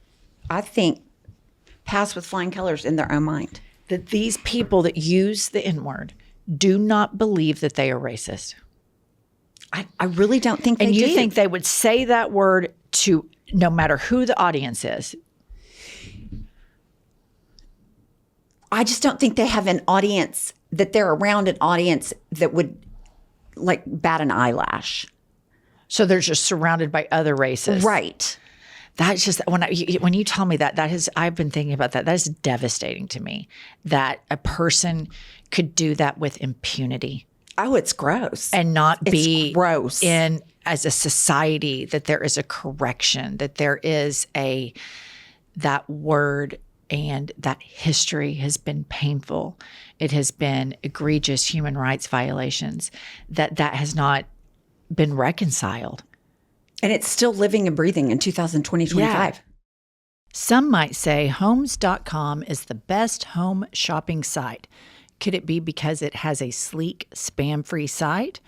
Speaker 2: I think pass with flying colors in their own mind.
Speaker 1: That these people that use the N-word do not believe that they are racist.
Speaker 2: I really don't think they do.
Speaker 1: And you think they would say that word to no matter who the audience is?
Speaker 2: I just don't think they have an audience, that they're around an audience that would like bat an eyelash.
Speaker 1: So they're just surrounded by other races.
Speaker 2: Right.
Speaker 1: That's just, when you tell me that is, I've been thinking about that. That is devastating to me, that a person could do that with impunity.
Speaker 2: Oh, it's gross.
Speaker 1: And not be
Speaker 2: gross.
Speaker 1: In, as a society, that there is a correction, that there is that word and that history has been painful. It has been egregious human rights violations, that has not been reconciled.
Speaker 2: And it's still living and breathing in 2025.
Speaker 1: Yeah. Some might say Homes.com is the best home shopping site. Could it be because it has a sleek, spam-free site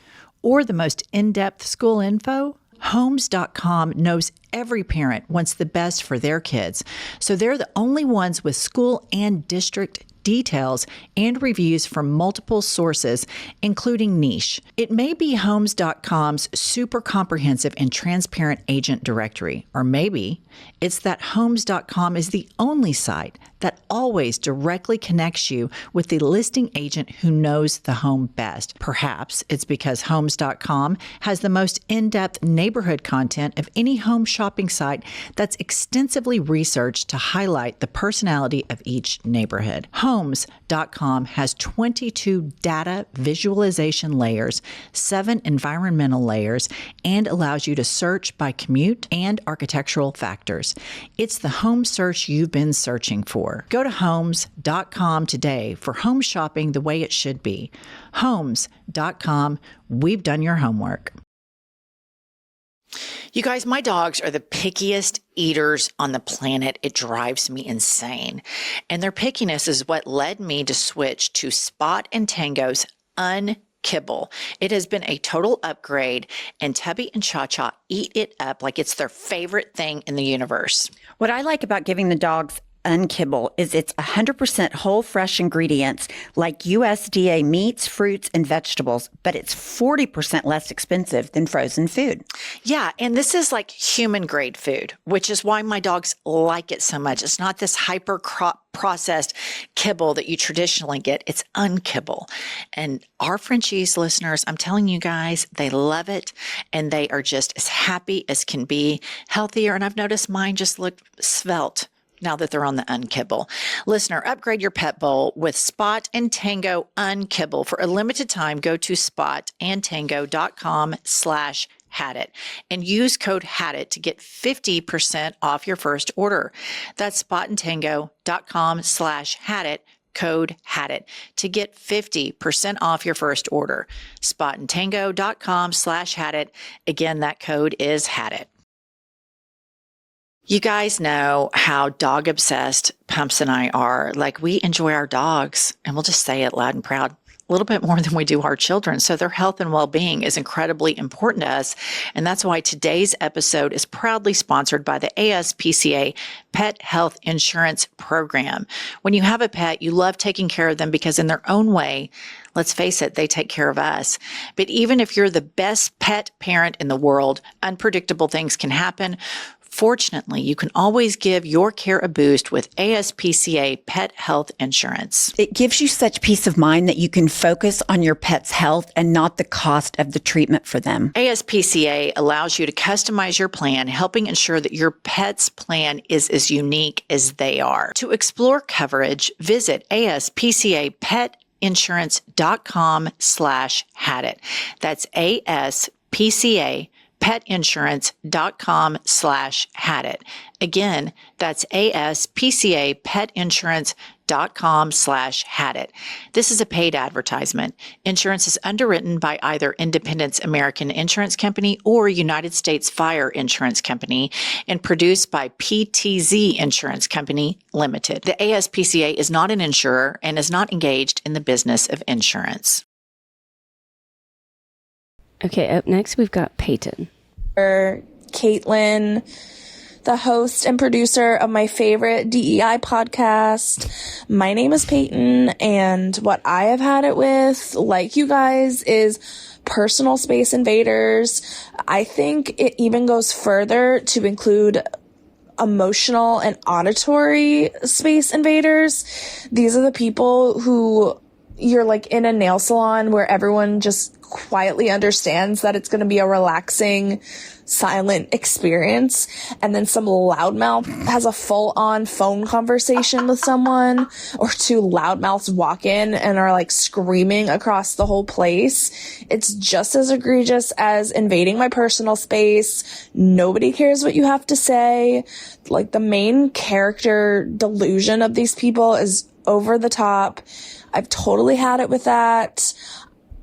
Speaker 1: or the most in-depth school info? Homes.com knows every parent wants the best for their kids, so they're the only ones with school and district details and reviews from multiple sources, including niche. It may be Homes.com's super comprehensive and transparent agent directory, or maybe it's that Homes.com is the only site that always directly connects you with the listing agent who knows the home best. Perhaps it's because Homes.com has the most in-depth neighborhood content of any home shopping site that's extensively researched to highlight the personality of each neighborhood. Homes.com has 22 data visualization layers, 7 environmental layers, and allows you to search by commute and architectural factors. It's the home search you've been searching for. Go to Homes.com today for home shopping the way it should be. Homes.com, we've done your homework. You guys, my dogs are the pickiest eaters on the planet. It drives me insane. And their pickiness is what led me to switch to Spot and Tango's Unkibble. It has been a total upgrade, and Tubby and Cha-Cha eat it up like it's their favorite thing in the universe.
Speaker 2: What I like about giving the dogs Unkibble is it's 100% whole fresh ingredients like USDA meats, fruits, and vegetables, but it's 40% less expensive than frozen food.
Speaker 1: Yeah, and this is like human grade food, which is why my dogs like it so much. It's not this hyper processed kibble that you traditionally get. It's Unkibble. And our Frenchies listeners, I'm telling you guys, they love it, and they are just as happy as can be, healthier. And I've noticed mine just look svelte now that they're on the Unkibble. Listener, upgrade your pet bowl with Spot and Tango Unkibble. For a limited time, go to spotandtango.com/hadit and use code HADIT to get 50% off your first order. That's spotandtango.com/hadit, code HADIT, to get 50% off your first order. Spotandtango.com/hadit. Again, that code is HADIT. You guys know how dog obsessed Pumps and I are. Like, we enjoy our dogs, and we'll just say it loud and proud, a little bit more than we do our children. So their health and well-being is incredibly important to us. And that's why today's episode is proudly sponsored by the ASPCA Pet Health Insurance Program. When you have a pet, you love taking care of them because in their own way, let's face it, they take care of us. But even if you're the best pet parent in the world, unpredictable things can happen. Fortunately, you can always give your care a boost with ASPCA Pet Health Insurance.
Speaker 2: It gives you such peace of mind that you can focus on your pet's health and not the cost of the treatment for them.
Speaker 1: ASPCA allows you to customize your plan, helping ensure that your pet's plan is as unique as they are. To explore coverage, visit aspcapetinsurance.com/hadit. That's ASPCA petinsurance.com/hadit. Again, that's aspcapetinsurance.com/hadit. This is a paid advertisement. Insurance is underwritten by either Independence American Insurance Company or United States Fire Insurance Company and produced by PTZ Insurance Company Limited. The ASPCA is not an insurer and is not engaged in the business of insurance.
Speaker 3: Okay, up next we've got Peyton.
Speaker 7: Caitlin, the host and producer of my favorite DEI podcast. My name is Peyton, and what I have had it with, like you guys, is personal space invaders. I think it even goes further to include emotional and auditory space invaders. These are the people who you're like in a nail salon where everyone just quietly understands that it's going to be a relaxing, silent experience. And then some loudmouth has a full-on phone conversation with someone, or two loudmouths walk in and are like screaming across the whole place. It's just as egregious as invading my personal space. Nobody cares what you have to say. Like, the main character delusion of these people is over the top. I've totally had it with that.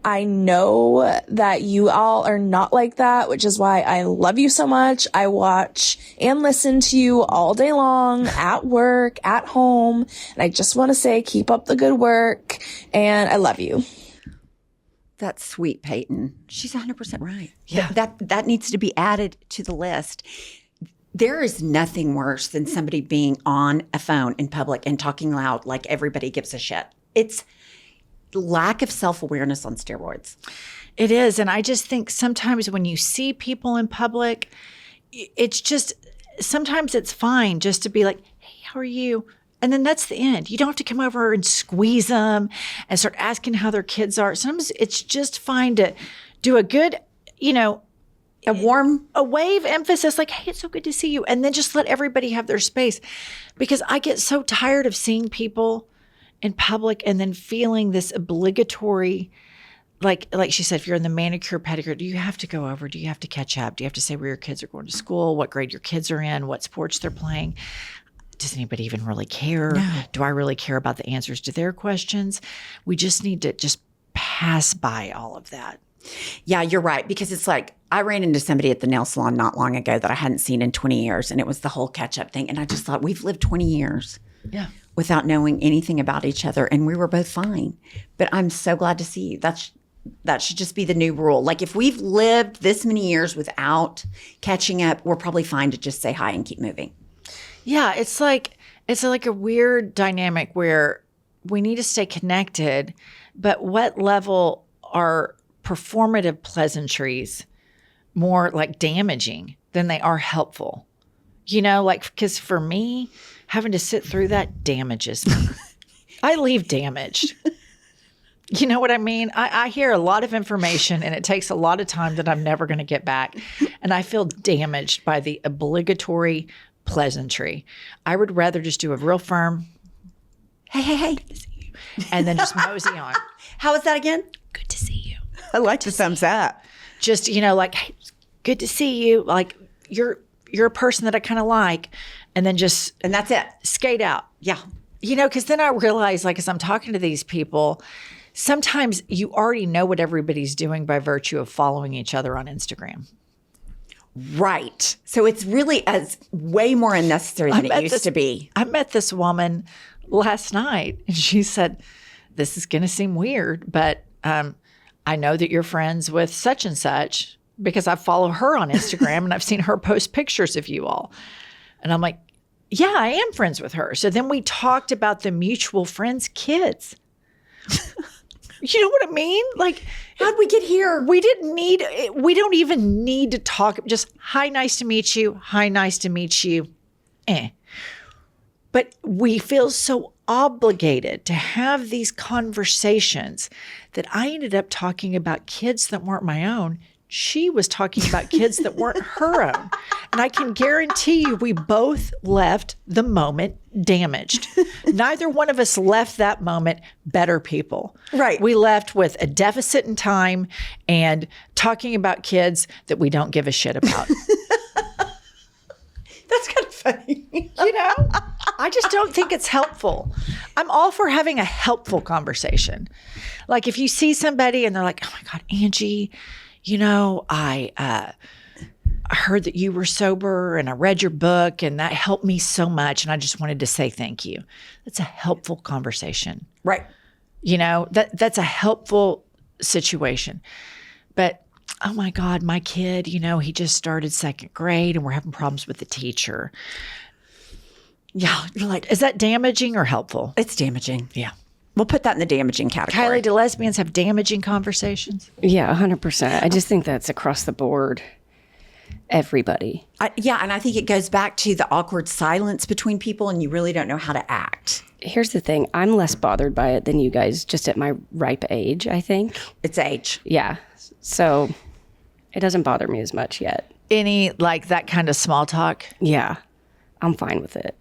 Speaker 7: I know that you all are not like that, which is why I love you so much. I watch and listen to you all day long, at work, at home. And I just want to say, keep up the good work. And I love you.
Speaker 2: That's sweet, Peyton. She's 100% right.
Speaker 1: Yeah.
Speaker 2: That needs to be added to the list. There is nothing worse than somebody being on a phone in public and talking loud like everybody gives a shit. It's lack of self-awareness on steroids.
Speaker 1: It is. And I just think sometimes when you see people in public, it's just, sometimes it's fine just to be like, hey, how are you? And then that's the end. You don't have to come over and squeeze them and start asking how their kids are. Sometimes it's just fine to do a good, a wave emphasis, like, hey, it's so good to see you. And then just let everybody have their space. Because I get so tired of seeing people in public and then feeling this obligatory, like she said, if you're in the manicure, pedicure, do you have to go over? Do you have to catch up? Do you have to say where your kids are going to school, what grade your kids are in, what sports they're playing? Does anybody even really care? No. Do I really care about the answers to their questions? We just need to just pass by all of that.
Speaker 2: Yeah, you're right. Because it's like, I ran into somebody at the nail salon not long ago that I hadn't seen in 20 years. And it was the whole catch-up thing. And I just thought, we've lived 20 years. Yeah. Without knowing anything about each other. And we were both fine. But I'm so glad to see you. That should just be the new rule. Like, if we've lived this many years without catching up, we're probably fine to just say hi and keep moving.
Speaker 1: Yeah, it's like a weird dynamic where we need to stay connected, but what level are performative pleasantries more like damaging than they are helpful? Because for me, having to sit through that damages me. I leave damaged. You know what I mean? I hear a lot of information and it takes a lot of time that I'm never going to get back. And I feel damaged by the obligatory pleasantry. I would rather just do a real firm, hey, good to see you, and then just mosey on.
Speaker 2: How was that again?
Speaker 1: Good to see you.
Speaker 2: I like the thumbs up.
Speaker 1: Just, like, hey, good to see you. Like, you're a person that I kind of like. And then and
Speaker 2: that's it.
Speaker 1: Skate out.
Speaker 2: Yeah.
Speaker 1: Because then I realize, like, as I'm talking to these people, sometimes you already know what everybody's doing by virtue of following each other on Instagram.
Speaker 2: Right. So it's really as way more unnecessary than it used to be.
Speaker 1: I met this woman last night, and she said, this is going to seem weird, but I know that you're friends with such and such because I follow her on Instagram and I've seen her post pictures of you all. And I'm like, yeah, I am friends with her. So then we talked about the mutual friends' kids. You know what I mean? Like,
Speaker 2: how'd we get here?
Speaker 1: We don't even need to talk. Just, hi, nice to meet you. Hi, nice to meet you. But we feel so obligated to have these conversations that I ended up talking about kids that weren't my own. She was talking about kids that weren't her own. And I can guarantee you we both left the moment damaged. Neither one of us left that moment better people.
Speaker 2: Right.
Speaker 1: We left with a deficit in time and talking about kids that we don't give a shit about.
Speaker 2: That's kind of funny.
Speaker 1: You know, I just don't think it's helpful. I'm all for having a helpful conversation. Like if you see somebody and they're like, oh my God, Angie, you know, I heard that you were sober and I read your book and that helped me so much. And I just wanted to say thank you. That's a helpful conversation.
Speaker 2: Right.
Speaker 1: You know, that's a helpful situation. But oh my God, my kid, you know, he just started second grade and we're having problems with the teacher. Yeah. You're like, is that damaging or helpful?
Speaker 2: It's damaging.
Speaker 1: Yeah.
Speaker 2: We'll put that in the damaging category.
Speaker 1: Kylie, do lesbians have damaging conversations?
Speaker 3: Yeah, 100%. I just think that's across the board. Everybody.
Speaker 2: Yeah, and I think it goes back to the awkward silence between people and you really don't know how to act.
Speaker 3: Here's the thing. I'm less bothered by it than you guys, just at my ripe age, I think.
Speaker 2: It's age.
Speaker 3: Yeah. So it doesn't bother me as much yet.
Speaker 1: Any, like that kind of small talk?
Speaker 3: Yeah. I'm fine with it.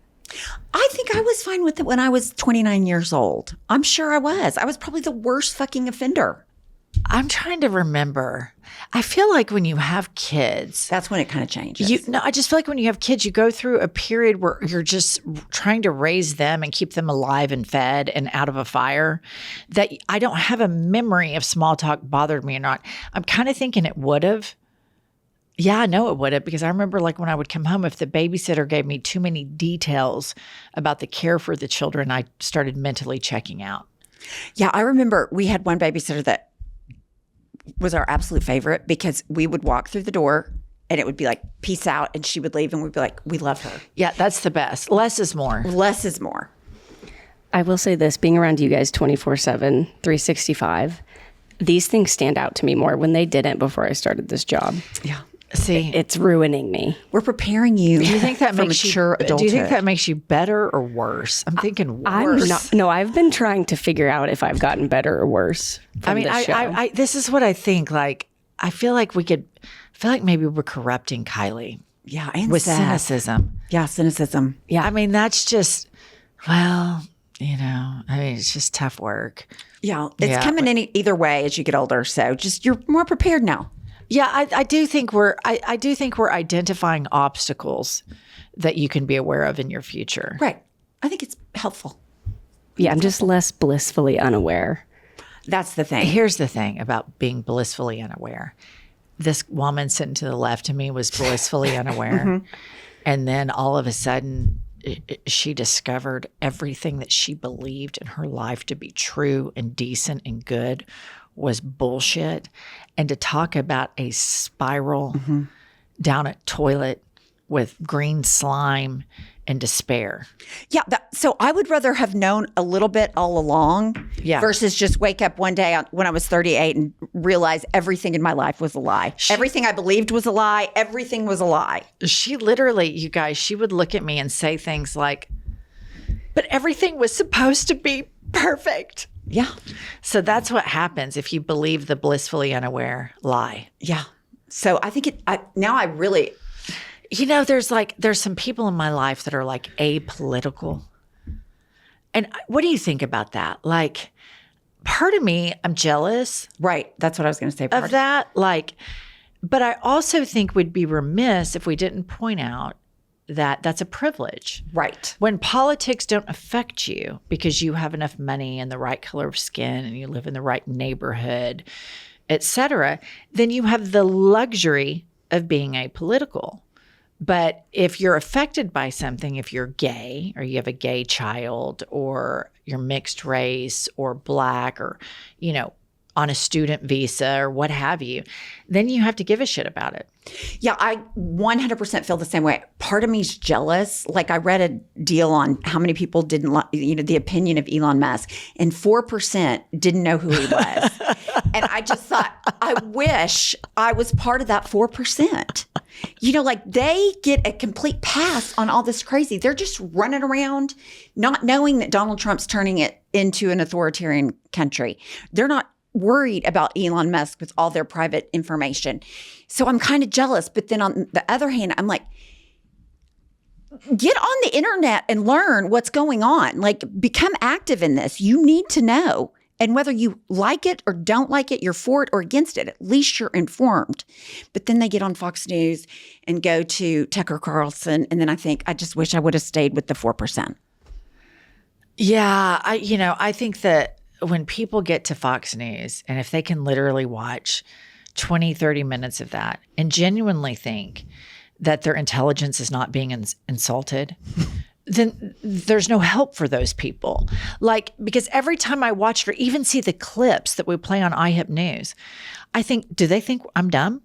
Speaker 2: I think I was fine with it when I was 29 years old. I'm sure I was. I was probably the worst fucking offender.
Speaker 1: I'm trying to remember. I feel like when you have kids,
Speaker 2: that's when it kind of changes.
Speaker 1: I just feel like when you have kids, you go through a period where you're just trying to raise them and keep them alive and fed and out of a fire. That I don't have a memory of small talk bothered me or not. I'm kind of thinking it would have. Yeah, I know it would have, because I remember like when I would come home, if the babysitter gave me too many details about the care for the children, I started mentally checking out.
Speaker 2: Yeah, I remember we had one babysitter that was our absolute favorite because we would walk through the door and it would be like, peace out. And she would leave and we'd be like, we love her.
Speaker 1: Yeah, that's the best. Less is more.
Speaker 2: Less is more.
Speaker 3: I will say this, being around you guys 24/7, 365, these things stand out to me more when they didn't before I started this job.
Speaker 2: Yeah.
Speaker 1: See,
Speaker 3: it's ruining me.
Speaker 2: We're preparing you.
Speaker 1: Do you think that
Speaker 2: for
Speaker 1: makes
Speaker 2: mature
Speaker 1: you?
Speaker 2: adulthood?
Speaker 1: Do you think that makes you better or worse? I'm thinking worse.
Speaker 3: No, I've been trying to figure out if I've gotten better or worse.
Speaker 1: I mean, this is what I think. Like, I feel like maybe we're corrupting Kylie.
Speaker 2: Yeah, and
Speaker 1: with
Speaker 2: Seth.
Speaker 1: cynicism.
Speaker 2: Yeah, cynicism.
Speaker 1: Yeah, I mean that's just you know. I mean, it's just tough work.
Speaker 2: Yeah, it's coming in either way as you get older. So just you're more prepared now.
Speaker 1: Yeah, I do think we're identifying obstacles that you can be aware of in your future.
Speaker 2: Right. I think it's helpful.
Speaker 3: Yeah, I'm just less blissfully unaware.
Speaker 2: That's the thing.
Speaker 1: Here's the thing about being blissfully unaware. This woman sitting to the left of me was blissfully unaware. Mm-hmm. And then all of a sudden, she discovered everything that she believed in her life to be true and decent and good was bullshit. And to talk about a spiral down a toilet with green slime and despair.
Speaker 2: Yeah. So I would rather have known a little bit all along versus just wake up one day when I was 38 and realize everything in my life was a lie. Everything I believed was a lie. Everything was a lie.
Speaker 1: She literally, you guys, she would look at me and say things like, but everything was supposed to be perfect.
Speaker 2: Yeah.
Speaker 1: So that's what happens if you believe the blissfully unaware lie.
Speaker 2: Yeah. So I think now I really...
Speaker 1: You know, there's some people in my life that are like apolitical. And what do you think about that? Like, part of me, I'm jealous.
Speaker 2: Right. That's what I was going to say.
Speaker 1: Of that. Like, but I also think we'd be remiss if we didn't point out that that's a privilege.
Speaker 2: Right.
Speaker 1: When politics don't affect you because you have enough money and the right color of skin and you live in the right neighborhood, et cetera, then you have the luxury of being apolitical. But if you're affected by something, if you're gay or you have a gay child or you're mixed race or Black or, on a student visa or what have you, then you have to give a shit about it.
Speaker 2: Yeah, I 100% feel the same way. Part of me's jealous. Like I read a deal on how many people didn't like, the opinion of Elon Musk, and 4% didn't know who he was. And I just thought, I wish I was part of that 4%. Like they get a complete pass on all this crazy. They're just running around not knowing that Donald Trump's turning it into an authoritarian country. They're not worried about Elon Musk with all their private information. So I'm kind of jealous. But then on the other hand, I'm like, get on the internet and learn what's going on. Like become active in this. You need to know. And whether you like it or don't like it, you're for it or against it, at least you're informed. But then they get on Fox News and go to Tucker Carlson. And then I think, I just wish I would have stayed with the 4%.
Speaker 1: Yeah. I think that when people get to Fox News and if they can literally watch 20, 30 minutes of that and genuinely think that their intelligence is not being insulted, then there's no help for those people. Because every time I watch or even see the clips that we play on iHip News, I think, do they think I'm dumb?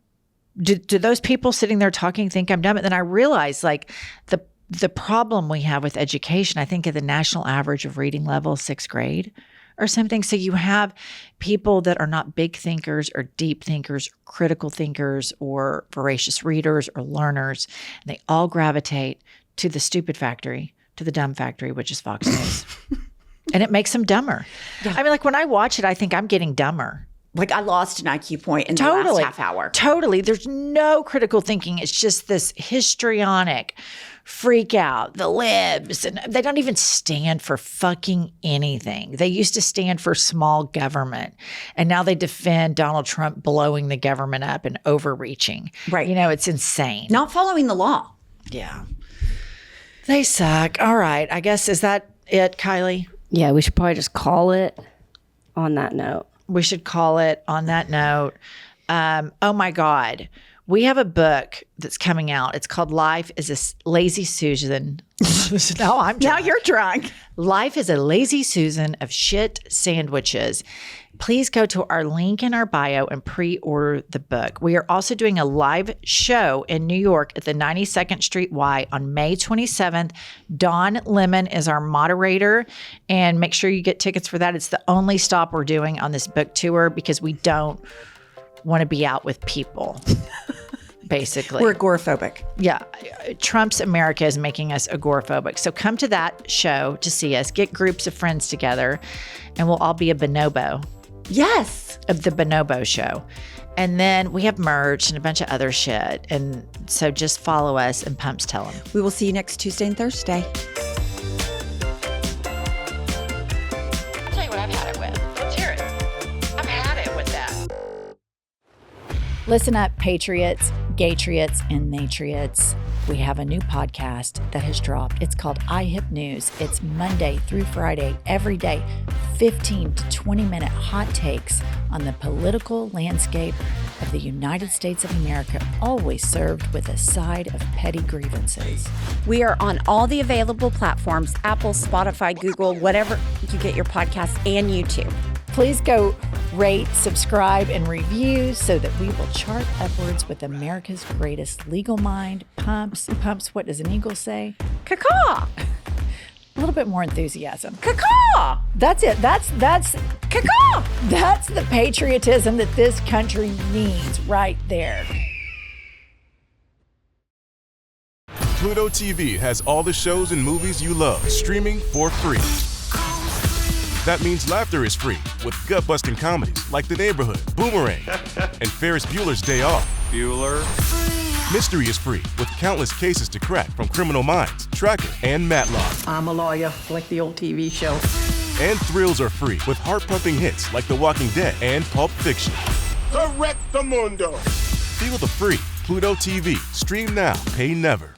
Speaker 1: Do those people sitting there talking think I'm dumb? And then I realize the problem we have with education, I think at the national average of reading level, 6th grade or something. So you have people that are not big thinkers or deep thinkers, or critical thinkers or voracious readers or learners. And they all gravitate to the stupid factory, to the dumb factory, which is Fox News. And it makes them dumber. Yeah. I mean, when I watch it, I think I'm getting dumber.
Speaker 2: Like I lost an IQ point in the last half hour.
Speaker 1: Totally. There's no critical thinking. It's just this histrionic freak out, the libs, and they don't even stand for fucking anything. They used to stand for small government, and now they defend Donald Trump blowing the government up and overreaching.
Speaker 2: Right.
Speaker 1: It's insane.
Speaker 2: Not following the law.
Speaker 1: Yeah. They suck. All right. I guess, is that it, Kylie?
Speaker 3: Yeah, we should probably just call it on that note.
Speaker 1: We should call it on that note. Oh my God. We have a book that's coming out. It's called Life is a Lazy Susan. Now I'm drunk.
Speaker 2: Now you're drunk.
Speaker 1: Life is a Lazy Susan of shit sandwiches. Please go to our link in our bio and pre-order the book. We are also doing a live show in New York at the 92nd Street Y on May 27th. Dawn Lemon is our moderator, and make sure you get tickets for that. It's the only stop we're doing on this book tour because we don't want to be out with people. Basically.
Speaker 2: We're agoraphobic.
Speaker 1: Yeah. Trump's America is making us agoraphobic. So come to that show to see us. Get groups of friends together, and we'll all be a bonobo.
Speaker 2: Yes.
Speaker 1: Of the Bonobo show. And then we have merch and a bunch of other shit. And so just follow us and Pumps Tell them.
Speaker 2: We will see you next Tuesday and Thursday.
Speaker 1: I'll tell you what I've had it with. Let's hear it. I've had it with that. Listen up, patriots, gaytriots, and natriots. We have a new podcast that has dropped. It's called iHip News. It's Monday through Friday, every day, 15 to 20-minute hot takes on the political landscape of the United States of America, always served with a side of petty grievances.
Speaker 2: We are on all the available platforms, Apple, Spotify, Google, whatever you get your podcasts, and YouTube.
Speaker 1: Please go rate, subscribe, and review so that we will chart upwards with America's greatest legal mind. Pumps, what does an eagle say?
Speaker 2: Caw-caw.
Speaker 1: A little bit more enthusiasm.
Speaker 2: Caw-caw.
Speaker 1: That's it. That's
Speaker 2: caw-caw.
Speaker 1: That's the patriotism that this country needs right there.
Speaker 8: Pluto TV has all the shows and movies you love streaming for free. That means laughter is free with gut-busting comedies like The Neighborhood, Boomerang, and Ferris Bueller's Day Off.
Speaker 9: Bueller.
Speaker 8: Mystery is free with countless cases to crack from Criminal Minds, Tracker, and Matlock.
Speaker 10: I'm a lawyer, like the old TV show.
Speaker 8: And thrills are free with heart-pumping hits like The Walking Dead and Pulp Fiction.
Speaker 9: Correct the mundo.
Speaker 8: Feel the free Pluto TV. Stream now, pay never.